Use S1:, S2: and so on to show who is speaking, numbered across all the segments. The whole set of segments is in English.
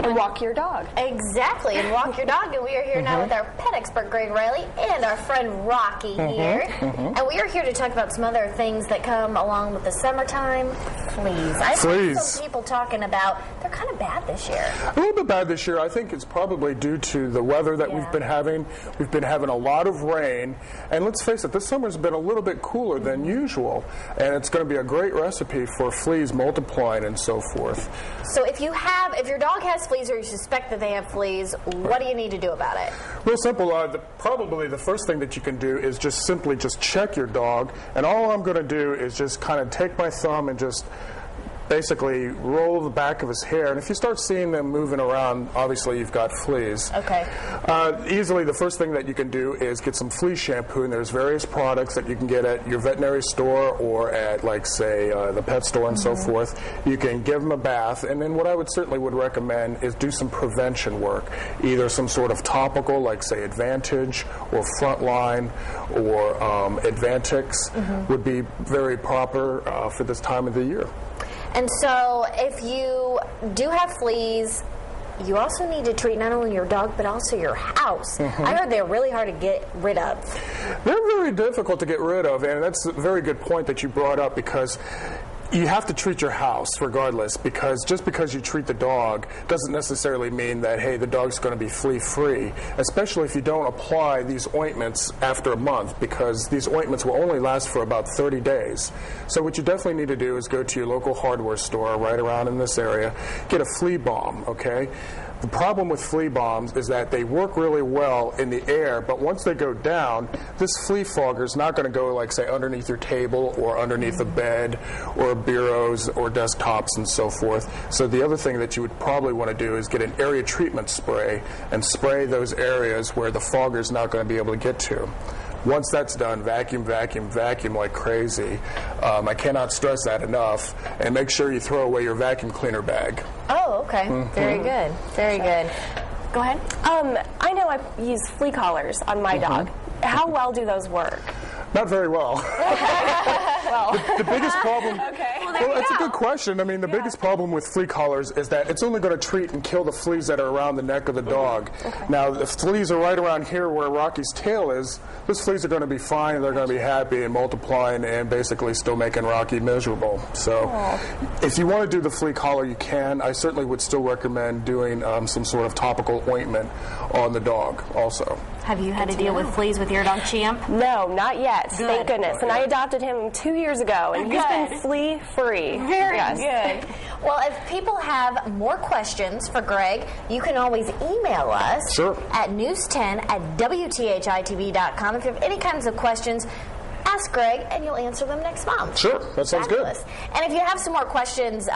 S1: And walk your dog.
S2: Exactly, and walk your dog. And we are here now with our pet expert, Greg Reilly, and our friend Rocky here. And we are here to talk about some other things that come along with the summertime. Fleas. I've heard some people talking about they're kind of bad this year.
S3: A little bit bad this year. I think it's probably due to the weather that we've been having. We've been having a lot of rain. And let's face it, this summer's been a little bit cooler than usual. And it's going to be a great recipe for fleas multiplying and so forth.
S2: So if your dog has fleas or you suspect that they have fleas, what do you need to do about it?
S3: Real simple. Probably the first thing that you can do is just simply check your dog. And all I'm going to do is just kind of take my thumb and just basically roll the back of his hair. And if you start seeing them moving around, obviously you've got fleas.
S2: Okay.
S3: Easily, the first thing that you can do is get some flea shampoo. And there's various products that you can get at your veterinary store or at, like, say, the pet store and so forth. You can give them a bath. And then what I certainly would recommend is do some prevention work. Either some sort of topical, like, say, Advantage or Frontline or Advantix would be very proper for this time of the year.
S2: And so if you do have fleas, you also need to treat not only your dog but also your house. I heard they're really hard to get rid of.
S3: They're very difficult to get rid of, and that's a very good point that you brought up, because you have to treat your house regardless, because just because you treat the dog doesn't necessarily mean that, hey, the dog's going to be flea-free, especially if you don't apply these ointments after a month, because these ointments will only last for about 30 days. So what you definitely need to do is go to your local hardware store right around in this area, get a flea balm, okay? The problem with flea balms is that they work really well in the air, but once they go down, this flea fogger is not going to go, like, say, underneath your table or underneath a bed or bureaus or desktops and so forth. So the other thing that you would probably want to do is get an area treatment spray and spray those areas where the fogger is not going to be able to get to. Once that's done, vacuum, vacuum, vacuum like crazy. I cannot stress that enough. And make sure you throw away your vacuum cleaner bag.
S2: Oh, okay. Very good. Very good. Go ahead.
S1: I know I use flea collars on my dog. How well do those work?
S3: Not very well. The biggest problem... Well, that's a good question. I mean, the biggest problem with flea collars is that it's only going to treat and kill the fleas that are around the neck of the dog. Now, if fleas are right around here where Rocky's tail is, those fleas are going to be fine, they're going to be happy and multiplying and basically still making Rocky miserable. So if you want to do the flea collar, you can. I certainly would still recommend doing some sort of topical ointment on the dog also.
S2: Have you had to deal with fleas with your dog, Champ?
S1: No, not yet. Thank goodness. And I adopted him 2 years ago, and he's been flea-free.
S2: Very good. Well, if people have more questions for Greg, you can always email us at news10@WTHI-TV.com. If you have any kinds of questions, ask Greg, and you'll answer them next month.
S3: Sure, that sounds good.
S2: And if you have some more questions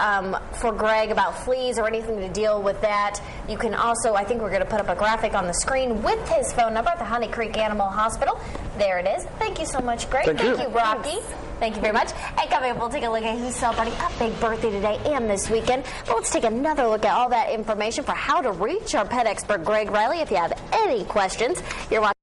S2: for Greg about fleas or anything to deal with that, you can also, I think we're going to put up a graphic on the screen with his phone number at the Honey Creek Animal Hospital. There it is. Thank you so much, Greg.
S3: Thank you,
S2: Rocky. Thank you very much. And coming up, we'll take a look at who's celebrating a big birthday today and this weekend. But let's take another look at all that information for how to reach our pet expert, Greg Reilly. If you have any questions, you're watching